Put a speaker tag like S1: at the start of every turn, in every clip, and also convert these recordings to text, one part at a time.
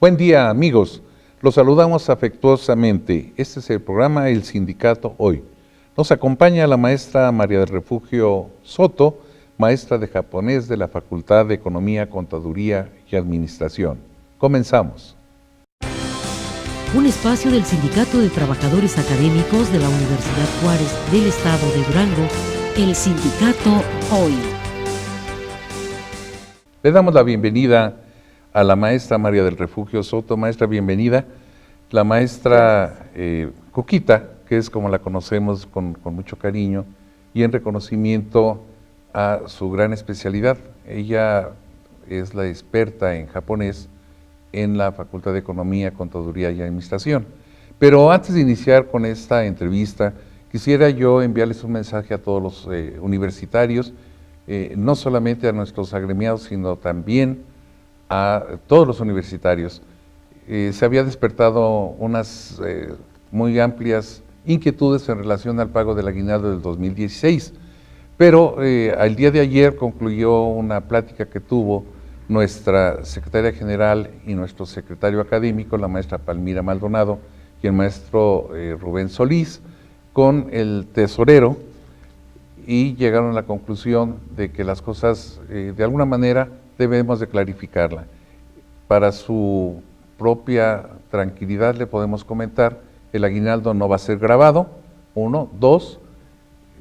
S1: Buen día, amigos. Los saludamos afectuosamente. Este es el programa El Sindicato Hoy. Nos acompaña la maestra María del Refugio Soto, maestra de japonés de la Facultad de Economía, Contaduría y Administración. Comenzamos.
S2: Un espacio del Sindicato de Trabajadores Académicos de la Universidad Juárez del Estado de Durango, El Sindicato Hoy.
S1: Le damos la bienvenida a la maestra María del Refugio Soto. Maestra, bienvenida. La maestra Cuquita, que es como la conocemos con mucho cariño, y en reconocimiento a su gran especialidad. Ella es la experta en japonés en la Facultad de Economía, Contaduría y Administración. Pero antes de iniciar con esta entrevista, quisiera yo enviarles un mensaje a todos los universitarios, no solamente a nuestros agremiados, sino también a todos los universitarios. Se había despertado unas muy amplias inquietudes en relación al pago del aguinaldo del 2016, pero al día de ayer concluyó una plática que tuvo nuestra secretaria general y nuestro secretario académico, la maestra Palmira Maldonado y el maestro Rubén Solís, con el tesorero, y llegaron a la conclusión de que las cosas de alguna manera debemos de clarificarla. Para su propia tranquilidad le podemos comentar, el aguinaldo no va a ser grabado, 1, 2,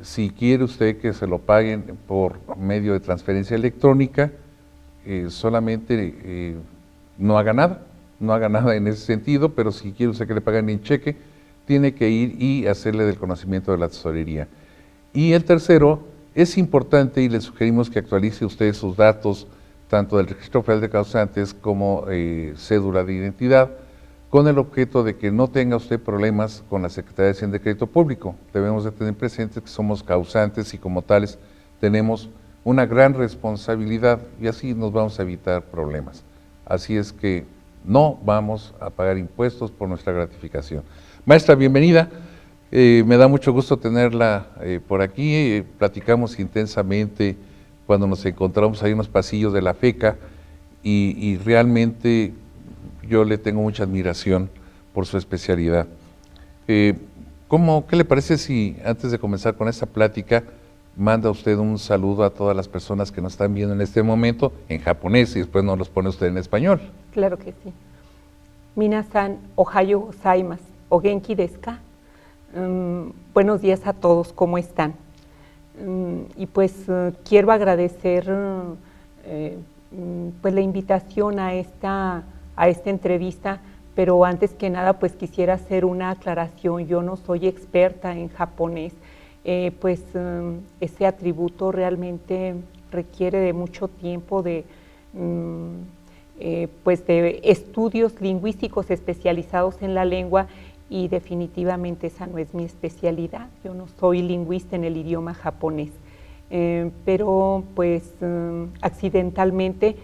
S1: si quiere usted que se lo paguen por medio de transferencia electrónica, solamente no haga nada en ese sentido, pero si quiere usted que le paguen en cheque, tiene que ir y hacerle del conocimiento de la tesorería. Y el tercero, es importante y le sugerimos que actualice usted sus datos, tanto del Registro Federal de Causantes como cédula de identidad, con el objeto de que no tenga usted problemas con la Secretaría de Hacienda y Crédito Público. Debemos de tener presente que somos causantes y como tales tenemos una gran responsabilidad y así nos vamos a evitar problemas. Así es que no vamos a pagar impuestos por nuestra gratificación. Maestra, bienvenida. Me da mucho gusto tenerla por aquí. Platicamos intensamente cuando nos encontramos ahí en los pasillos de la FECA y realmente yo le tengo mucha admiración por su especialidad. ¿Qué le parece si antes de comenzar con esta plática manda usted un saludo a todas las personas que nos están viendo en este momento en japonés y después nos los pone usted en español?
S3: Claro que sí. Minasan, ohayo gozaimasu, o genki desu ka? Buenos días a todos, ¿cómo están? Y pues quiero agradecer pues la invitación a esta entrevista, pero antes que nada pues quisiera hacer una aclaración. Yo no soy experta en japonés, pues ese atributo realmente requiere de mucho tiempo pues de estudios lingüísticos especializados en la lengua, y definitivamente esa no es mi especialidad. Yo no soy lingüista en el idioma japonés, pero pues accidentalmente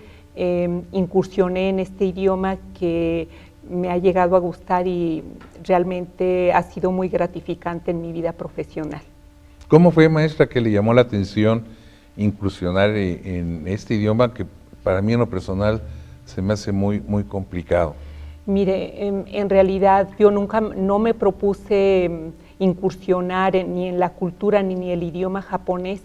S3: incursioné en este idioma que me ha llegado a gustar y realmente ha sido muy gratificante en mi vida profesional.
S1: ¿Cómo fue, maestra, que le llamó la atención incursionar en este idioma que para mí en lo personal se me hace muy complicado?
S3: Mire, en realidad yo no me propuse incursionar ni en la cultura ni en el idioma japonés.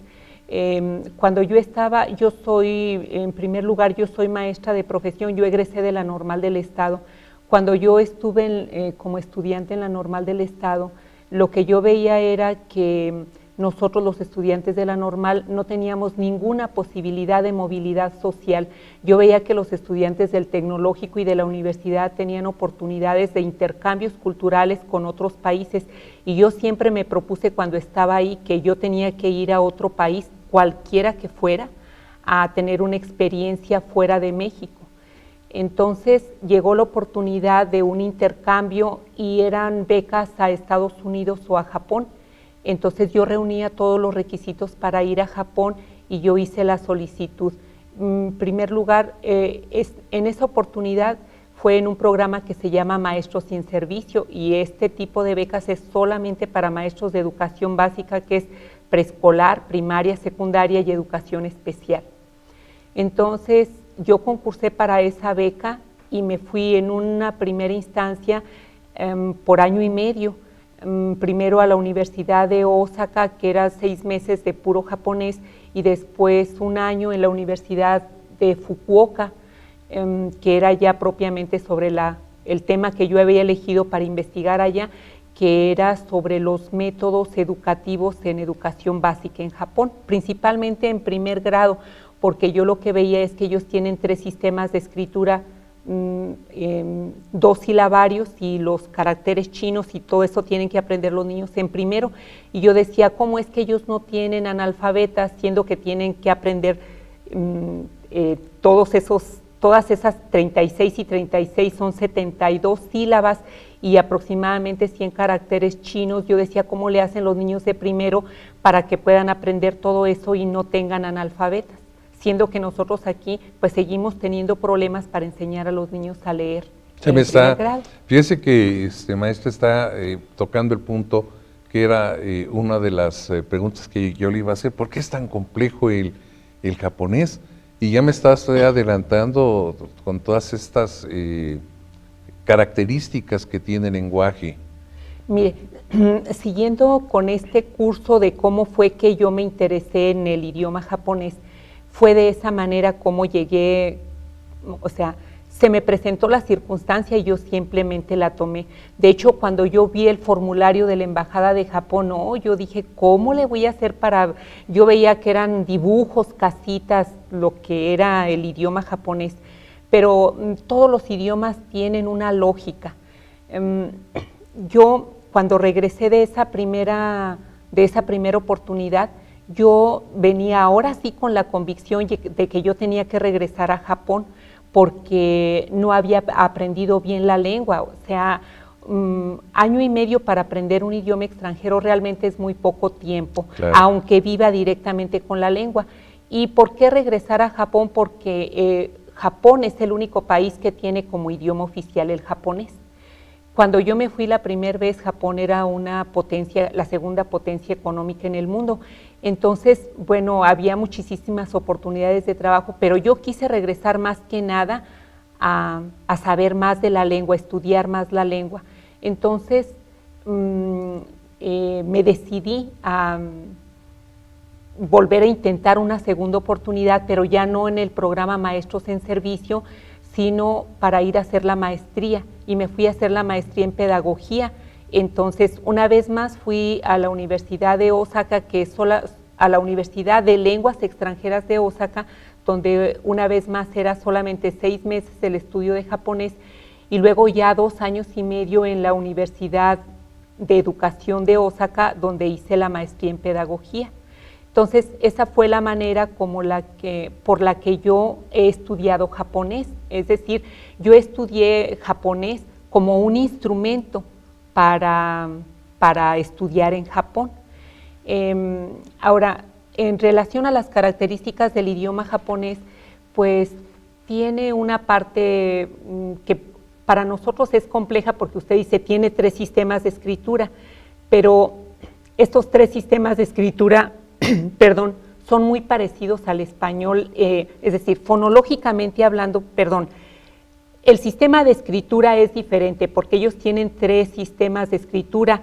S3: Cuando yo soy, en primer lugar, yo soy maestra de profesión, yo egresé de la Normal del Estado. Cuando yo estuve como estudiante en la Normal del Estado, lo que yo veía era que nosotros los estudiantes de la Normal no teníamos ninguna posibilidad de movilidad social. Yo veía que los estudiantes del Tecnológico y de la universidad tenían oportunidades de intercambios culturales con otros países, y yo siempre me propuse cuando estaba ahí que yo tenía que ir a otro país, cualquiera que fuera, a tener una experiencia fuera de México. Entonces llegó la oportunidad de un intercambio y eran becas a Estados Unidos o a Japón. Entonces yo reunía todos los requisitos para ir a Japón y yo hice la solicitud. En primer lugar, en esa oportunidad fue en un programa que se llama Maestros sin Servicio, y este tipo de becas es solamente para maestros de educación básica, que es preescolar, primaria, secundaria y educación especial. Entonces yo concursé para esa beca y me fui en una primera instancia por año y medio, primero a la Universidad de Osaka, que era 6 meses de puro japonés, y después un año en la Universidad de Fukuoka, que era ya propiamente sobre el tema que yo había elegido para investigar allá, que era sobre los métodos educativos en educación básica en Japón, principalmente en primer grado, porque yo lo que veía es que ellos tienen 3 sistemas de escritura, 2 silabarios y los caracteres chinos, y todo eso tienen que aprender los niños en primero, y yo decía, ¿cómo es que ellos no tienen analfabetas, siendo que tienen que aprender todas esas 36 y 36 son 72 sílabas y aproximadamente 100 caracteres chinos? Yo decía, ¿cómo le hacen los niños de primero para que puedan aprender todo eso y no tengan analfabetas? Siendo que nosotros aquí pues seguimos teniendo problemas para enseñar a los niños a leer.
S1: Fíjese que maestra está tocando el punto que era una de las preguntas que yo le iba a hacer. ¿Por qué es tan complejo el japonés? Y ya me estás adelantando con todas estas características que tiene el lenguaje.
S3: Mire, siguiendo con este curso de cómo fue que yo me interesé en el idioma japonés, fue de esa manera como llegué, o sea, se me presentó la circunstancia y yo simplemente la tomé. De hecho, cuando yo vi el formulario de la Embajada de Japón, yo dije, ¿cómo le voy a hacer para...? Yo veía que eran dibujos, casitas, lo que era el idioma japonés, pero todos los idiomas tienen una lógica. Yo, cuando regresé de esa primera oportunidad, yo venía ahora sí con la convicción de que yo tenía que regresar a Japón porque no había aprendido bien la lengua. O sea, año y medio para aprender un idioma extranjero realmente es muy poco tiempo, claro, aunque viva directamente con la lengua. ¿Y por qué regresar a Japón? Porque Japón es el único país que tiene como idioma oficial el japonés. Cuando yo me fui la primera vez, Japón era una potencia, la segunda potencia económica en el mundo. Entonces, bueno, había muchísimas oportunidades de trabajo, pero yo quise regresar más que nada a saber más de la lengua, a estudiar más la lengua. Entonces, me decidí a volver a intentar una segunda oportunidad, pero ya no en el programa Maestros en Servicio, sino para ir a hacer la maestría, y me fui a hacer la maestría en pedagogía. Entonces, una vez más fui a la Universidad de Osaka, a la Universidad de Lenguas Extranjeras de Osaka, donde una vez más era solamente 6 meses el estudio de japonés, y luego ya 2 años y medio en la Universidad de Educación de Osaka, donde hice la maestría en pedagogía. Entonces, esa fue la manera por la que yo he estudiado japonés. Es decir, yo estudié japonés como un instrumento para estudiar en Japón. Ahora, en relación a las características del idioma japonés, pues tiene una parte que para nosotros es compleja, porque usted dice, tiene 3 sistemas de escritura, pero estos 3 sistemas de escritura perdón, son muy parecidos al español, es decir, fonológicamente hablando, el sistema de escritura es diferente porque ellos tienen 3 sistemas de escritura: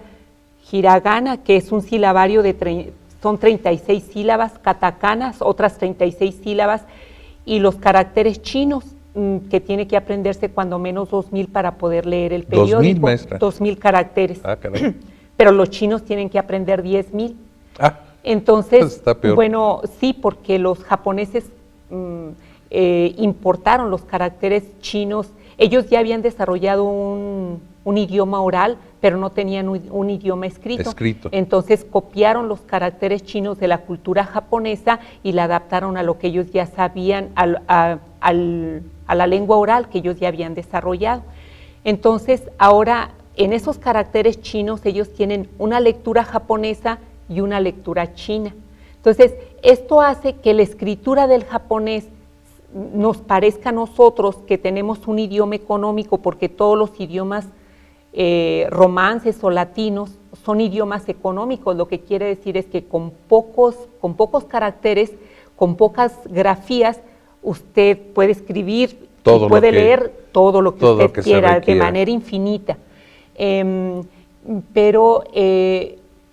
S3: hiragana, que es un silabario son 36 sílabas, katakana, otras 36 sílabas, y los caracteres chinos, que tiene que aprenderse cuando menos 2000 para poder leer el periódico.
S1: 2000, maestra.
S3: 2000 caracteres.
S1: Ah, caray.
S3: Pero los chinos tienen que aprender 10,000.
S1: Ah.
S3: Entonces, bueno, sí, porque los japoneses importaron los caracteres chinos. Ellos ya habían desarrollado un idioma oral, pero no tenían un idioma escrito. Entonces copiaron los caracteres chinos de la cultura japonesa y la adaptaron a lo que ellos ya sabían, a la lengua oral que ellos ya habían desarrollado. Entonces, ahora en esos caracteres chinos ellos tienen una lectura japonesa y una lectura china. Entonces, esto hace que la escritura del japonés nos parezca a nosotros que tenemos un idioma económico, porque todos los idiomas romances o latinos son idiomas económicos. Lo que quiere decir es que con pocos caracteres, con pocas grafías, usted puede escribir
S1: todo
S3: y puede
S1: lo que,
S3: leer todo lo que
S1: todo lo
S3: usted
S1: que se
S3: quiera de
S1: requiera.
S3: manera infinita. Pero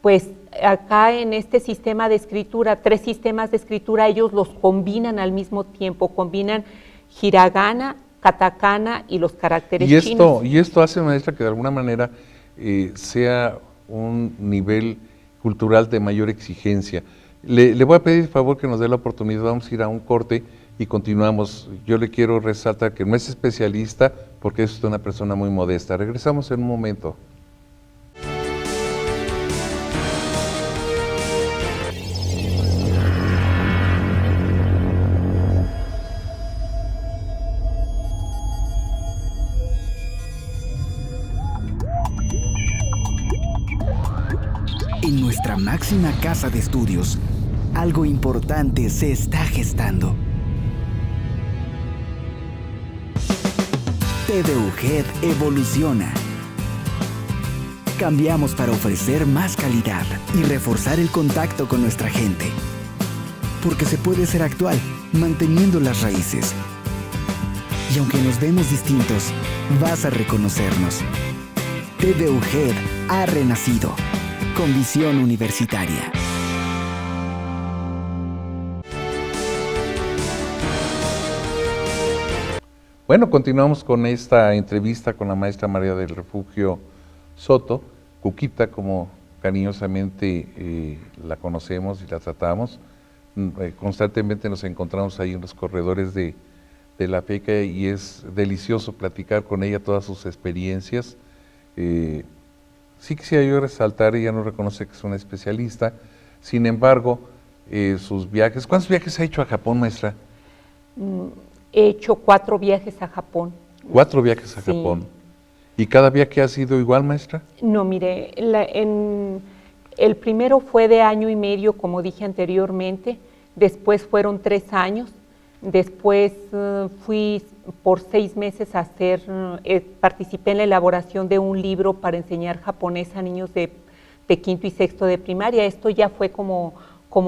S3: pues acá en este sistema de escritura, 3 sistemas de escritura, ellos los combinan al mismo tiempo, combinan hiragana, katakana y los caracteres chinos.
S1: Y esto hace, maestra, que de alguna manera sea un nivel cultural de mayor exigencia. Le voy a pedir por favor que nos dé la oportunidad, vamos a ir a un corte y continuamos. Yo le quiero resaltar que no es especialista porque es una persona muy modesta. Regresamos en un momento.
S4: En nuestra máxima casa de estudios, algo importante se está gestando. TVUGED evoluciona. Cambiamos para ofrecer más calidad y reforzar el contacto con nuestra gente. Porque se puede ser actual, manteniendo las raíces. Y aunque nos vemos distintos, vas a reconocernos. TVUGED ha renacido. Con visión universitaria.
S1: Bueno, continuamos con esta entrevista con la maestra María del Refugio Soto, Cuquita, como cariñosamente la conocemos y la tratamos. Constantemente nos encontramos ahí en los corredores de la FECA y es delicioso platicar con ella todas sus experiencias. Sí quisiera yo resaltar, ella no reconoce que es una especialista, sin embargo, sus viajes. ¿Cuántos viajes ha hecho a Japón, maestra?
S3: He hecho 4 viajes a Japón.
S1: 4 viajes a
S3: Sí.
S1: Japón. ¿Y cada viaje ha sido igual, maestra?
S3: No, mire, el primero fue de año y medio, como dije anteriormente, después fueron 3 años, después fui por 6 meses a participé en la elaboración de un libro para enseñar japonés a niños de quinto y sexto de primaria. Esto ya fue como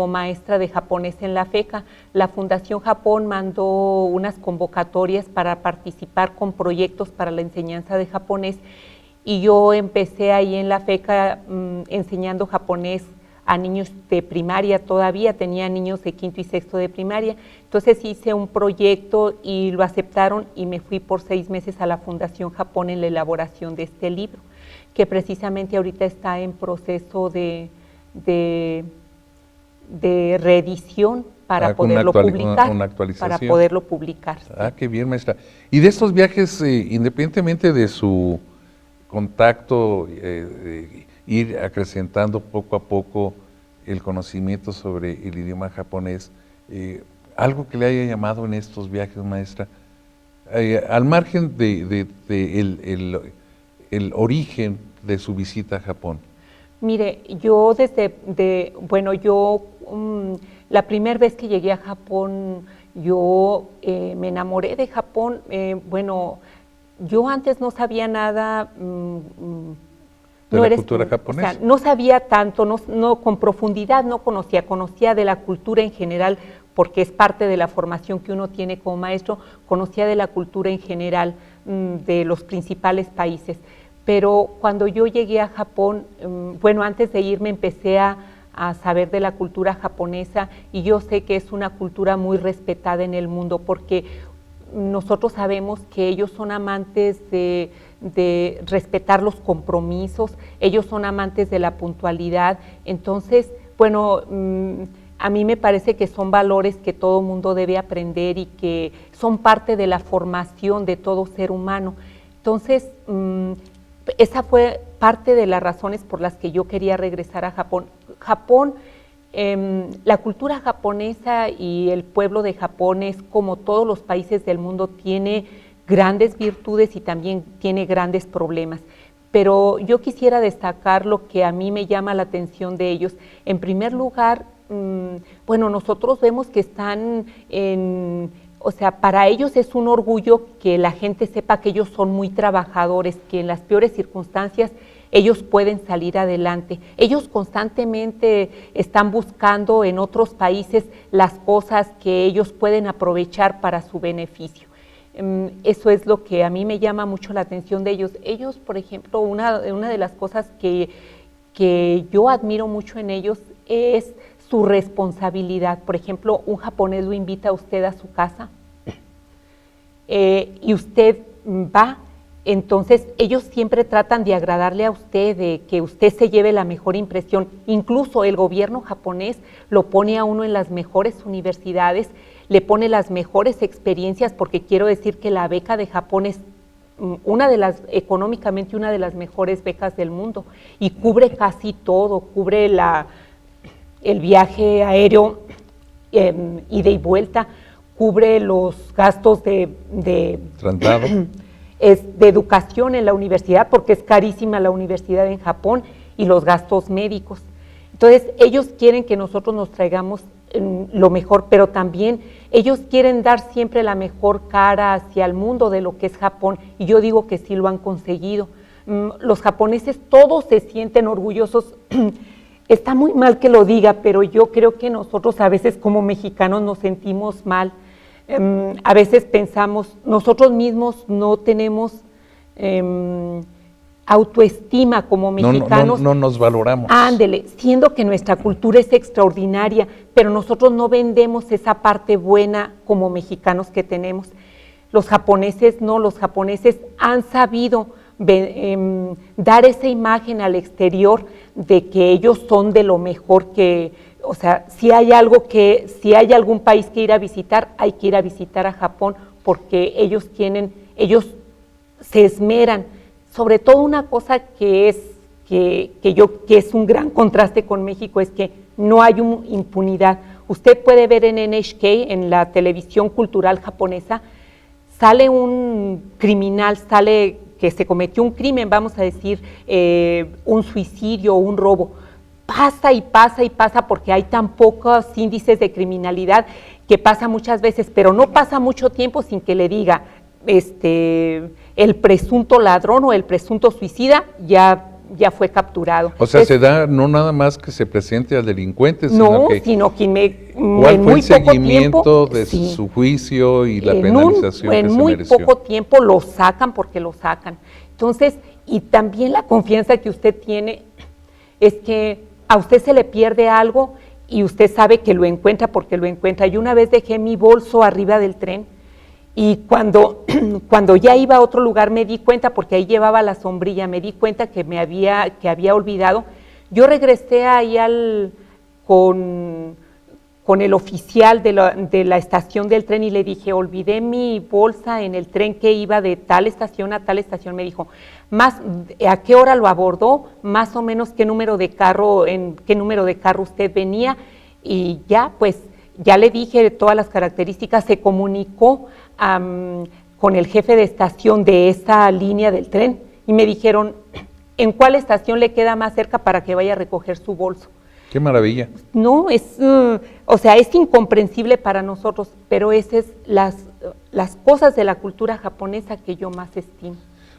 S3: maestra de japonés en la FECA. La Fundación Japón mandó unas convocatorias para participar con proyectos para la enseñanza de japonés y yo empecé ahí en la FECA enseñando japonés a niños de primaria todavía, tenía niños de quinto y sexto de primaria. Entonces hice un proyecto y lo aceptaron y me fui por 6 meses a la Fundación Japón en la elaboración de este libro, que precisamente ahorita está en proceso de reedición para poderlo publicar.
S1: Una actualización.
S3: Para poderlo publicar.
S1: Ah, qué bien, maestra. Y de estos viajes, independientemente de su contacto, ir acrecentando poco a poco el conocimiento sobre el idioma japonés, algo que le haya llamado en estos viajes, maestra, al margen de el origen de su visita a Japón.
S3: Mire, yo la primera vez que llegué a Japón, yo me enamoré de Japón. Yo antes no sabía nada
S1: de la cultura japonesa.
S3: O sea, no sabía tanto, no con profundidad no conocía de la cultura en general, porque es parte de la formación que uno tiene como maestro, conocía de la cultura en general de los principales países. Pero cuando yo llegué a Japón, antes de irme empecé a saber de la cultura japonesa y yo sé que es una cultura muy respetada en el mundo porque nosotros sabemos que ellos son amantes de respetar los compromisos, ellos son amantes de la puntualidad. Entonces, a mí me parece que son valores que todo mundo debe aprender y que son parte de la formación de todo ser humano. Entonces, esa fue parte de las razones por las que yo quería regresar a Japón. Japón, la cultura japonesa y el pueblo de Japón es como todos los países del mundo, tiene grandes virtudes y también tiene grandes problemas. Pero yo quisiera destacar lo que a mí me llama la atención de ellos. En primer lugar, nosotros vemos que están para ellos es un orgullo que la gente sepa que ellos son muy trabajadores, que en las peores circunstancias ellos pueden salir adelante. Ellos constantemente están buscando en otros países las cosas que ellos pueden aprovechar para su beneficio. Eso es lo que a mí me llama mucho la atención de ellos. Ellos, por ejemplo, una de las cosas que yo admiro mucho en ellos es su responsabilidad. Por ejemplo, un japonés lo invita a usted a su casa y usted va, entonces ellos siempre tratan de agradarle a usted, de que usted se lleve la mejor impresión. Incluso el gobierno japonés lo pone a uno en las mejores universidades, le pone las mejores experiencias, porque quiero decir que la beca de Japón es económicamente una de las mejores becas del mundo y cubre casi todo, cubre el viaje aéreo, ida y vuelta, cubre los gastos de educación en la universidad, porque es carísima la universidad en Japón, y los gastos médicos. Entonces, ellos quieren que nosotros nos traigamos lo mejor, pero también ellos quieren dar siempre la mejor cara hacia el mundo de lo que es Japón, y yo digo que sí lo han conseguido. Los japoneses todos se sienten orgullosos. Está muy mal que lo diga, pero yo creo que nosotros a veces como mexicanos nos sentimos mal. A veces pensamos, nosotros mismos no tenemos autoestima como mexicanos.
S1: No nos valoramos.
S3: Ándele, siendo que nuestra cultura es extraordinaria, pero nosotros no vendemos esa parte buena como mexicanos que tenemos. Los japoneses no, los japoneses han sabido dar esa imagen al exterior de que ellos son de lo mejor que, o sea, si hay algún país que ir a visitar, hay que ir a visitar a Japón, porque ellos se esmeran. Sobre todo una cosa que es un gran contraste con México, es que no hay impunidad. Usted puede ver en NHK, en la televisión cultural japonesa, sale un criminal, que se cometió un crimen, vamos a decir, un suicidio o un robo. Pasa y pasa y pasa, porque hay tan pocos índices de criminalidad que pasa muchas veces, pero no pasa mucho tiempo sin que le diga, el presunto ladrón o el presunto suicida ya fue capturado.
S1: O sea, se da no nada más que se presente al delincuente,
S3: sino que
S1: ¿cuál fue el seguimiento de su juicio y la penalización que se mereció?
S3: En muy poco tiempo lo sacan, porque lo sacan. Entonces, y también la confianza que usted tiene es que a usted se le pierde algo y usted sabe que lo encuentra, porque lo encuentra. Yo una vez dejé mi bolso arriba del tren, y cuando ya iba a otro lugar me di cuenta, porque ahí llevaba la sombrilla, me di cuenta que había olvidado. Yo regresé ahí con el oficial de la estación del tren y le dije, olvidé mi bolsa en el tren que iba de tal estación a tal estación. Me dijo, ¿a qué hora lo abordó? Más o menos en qué número de carro usted venía, y ya le dije todas las características. Se comunicó con el jefe de estación de esa línea del tren y me dijeron, ¿en cuál estación le queda más cerca para que vaya a recoger su bolso?
S1: ¡Qué maravilla!
S3: No, es incomprensible para nosotros, pero esas es las cosas de la cultura japonesa que yo más estimo.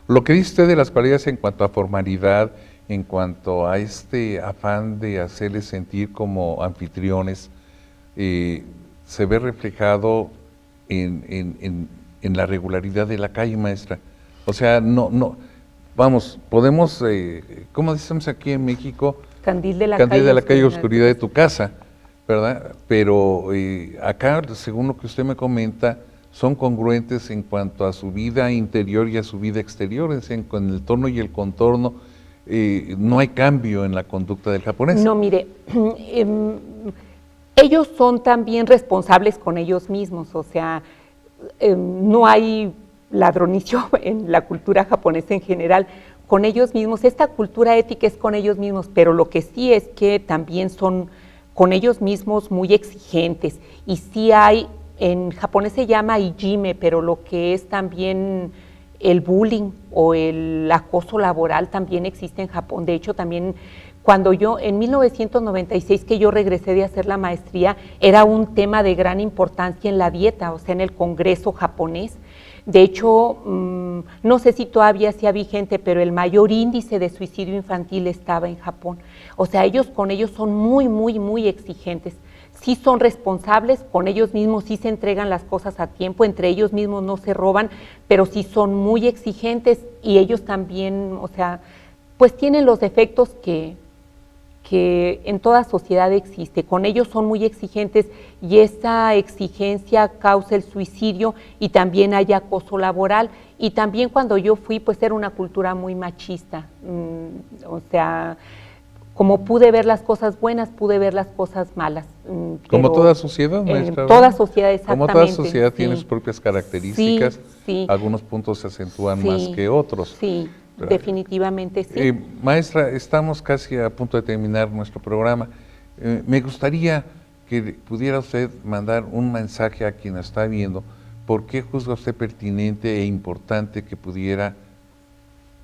S1: Lo que dice usted de las cualidades en cuanto a formalidad, en cuanto a este afán de hacerles sentir como anfitriones, se ve reflejado en la regularidad de la calle, maestra. O sea, podemos, ¿cómo decimos aquí en México?
S3: Candil de la
S1: calle, oscuridad de tu casa, ¿verdad? Pero acá, según lo que usted me comenta, son congruentes en cuanto a su vida interior y a su vida exterior, es decir, con el tono y el contorno. No hay cambio en la conducta del japonés.
S3: No, mire, ellos son también responsables con ellos mismos, o sea, no hay ladronicio en la cultura japonesa en general, con ellos mismos. Esta cultura ética es con ellos mismos, pero lo que sí es que también son con ellos mismos muy exigentes, y sí hay, en japonés se llama ijime, pero lo que es también el bullying o el acoso laboral también existe en Japón. De hecho, también cuando en 1996 que yo regresé de hacer la maestría, era un tema de gran importancia en la dieta, o sea, en el Congreso japonés. De hecho, no sé si todavía sea vigente, pero el mayor índice de suicidio infantil estaba en Japón. O sea, con ellos son muy, muy, muy exigentes. sí son responsables, con ellos mismos sí se entregan las cosas a tiempo, entre ellos mismos no se roban, pero sí son muy exigentes y ellos también, o sea, pues tienen los defectos que en toda sociedad existe. Con ellos son muy exigentes y esa exigencia causa el suicidio y también hay acoso laboral. Y también cuando yo fui, pues era una cultura muy machista, o sea, como pude ver las cosas buenas, pude ver las cosas malas.
S1: Como toda sociedad, maestra.
S3: Toda sociedad, exactamente.
S1: Como toda sociedad tiene sus propias características,
S3: sí.
S1: Algunos puntos se acentúan más que otros.
S3: Sí, definitivamente sí.
S1: Maestra, estamos casi a punto de terminar nuestro programa. Me gustaría que pudiera usted mandar un mensaje a quien está viendo. ¿Por qué juzga usted pertinente e importante que pudiera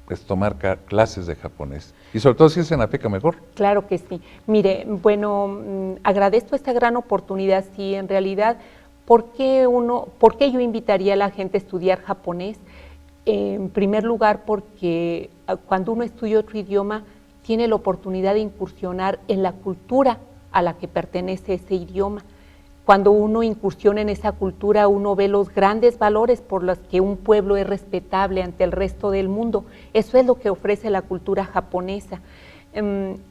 S1: pues, tomar clases de japonés? Y sobre todo si es en la FECA, mejor.
S3: Claro que sí. Mire, bueno, agradezco esta gran oportunidad. Sí, en realidad, ¿por qué yo invitaría a la gente a estudiar japonés? En primer lugar, porque cuando uno estudia otro idioma, tiene la oportunidad de incursionar en la cultura a la que pertenece ese idioma. Cuando uno incursiona en esa cultura, uno ve los grandes valores por los que un pueblo es respetable ante el resto del mundo. Eso es lo que ofrece la cultura japonesa.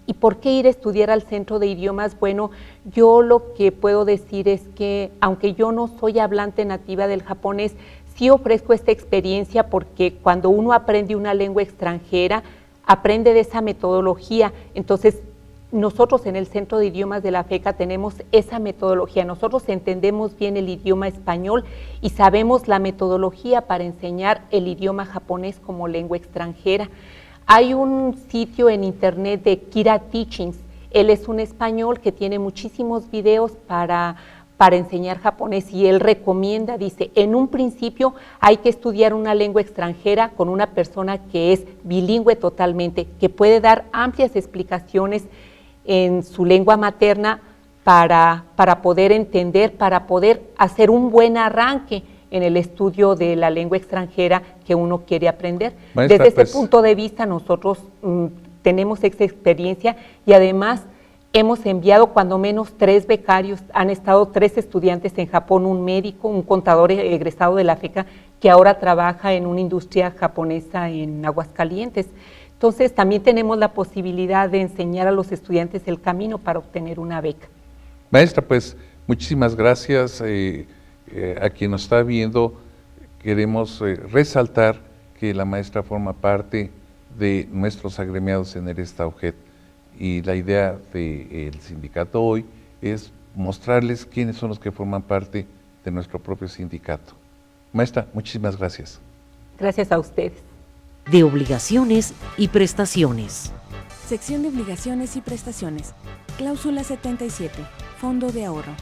S3: ¿Y por qué ir a estudiar al Centro de Idiomas? Bueno, yo lo que puedo decir es que, aunque yo no soy hablante nativa del japonés, sí ofrezco esta experiencia porque cuando uno aprende una lengua extranjera, aprende de esa metodología. Entonces, nosotros en el Centro de Idiomas de la FECA tenemos esa metodología. Nosotros entendemos bien el idioma español y sabemos la metodología para enseñar el idioma japonés como lengua extranjera. Hay un sitio en internet de Kira Teachings. Él es un español que tiene muchísimos videos para enseñar japonés y él recomienda, dice, en un principio hay que estudiar una lengua extranjera con una persona que es bilingüe totalmente, que puede dar amplias explicaciones en su lengua materna para poder entender, para poder hacer un buen arranque en el estudio de la lengua extranjera que uno quiere aprender.
S1: Maestra,
S3: desde ese punto de vista nosotros tenemos esa experiencia y además hemos enviado cuando menos 3 becarios, han estado 3 estudiantes en Japón, un médico, un contador egresado de la FECA que ahora trabaja en una industria japonesa en Aguascalientes. Entonces también tenemos la posibilidad de enseñar a los estudiantes el camino para obtener una beca.
S1: Maestra, pues muchísimas gracias. A quien nos está viendo, queremos resaltar que la maestra forma parte de nuestros agremiados en el Estaujet. Y la idea del sindicato hoy es mostrarles quiénes son los que forman parte de nuestro propio sindicato. Maestra, muchísimas gracias.
S3: Gracias a ustedes.
S2: De obligaciones y prestaciones.
S5: Sección de obligaciones y prestaciones. Cláusula 77. Fondo de ahorro.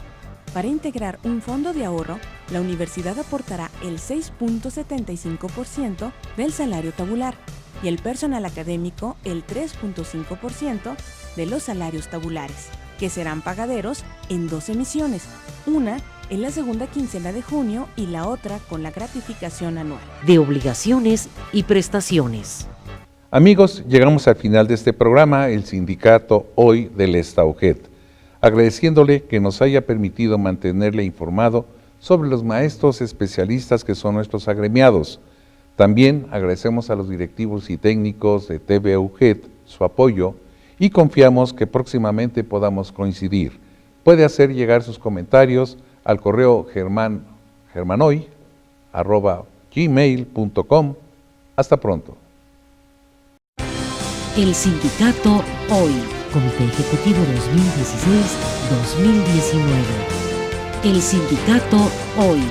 S5: Para integrar un fondo de ahorro, la universidad aportará el 6.75% del salario tabular y el personal académico el 3.5% de los salarios tabulares, que serán pagaderos en 2 emisiones, una en la segunda quincena de junio y la otra con la gratificación anual.
S2: De obligaciones y prestaciones.
S1: Amigos, llegamos al final de este programa, el sindicato hoy del Estaujet, agradeciéndole que nos haya permitido mantenerle informado sobre los maestros especialistas que son nuestros agremiados. También agradecemos a los directivos y técnicos de TV UJET su apoyo y confiamos que próximamente podamos coincidir. Puede hacer llegar sus comentarios al correo germanoy@gmail.com. Hasta pronto.
S2: El sindicato hoy, Comité Ejecutivo 2016-2019. El sindicato hoy.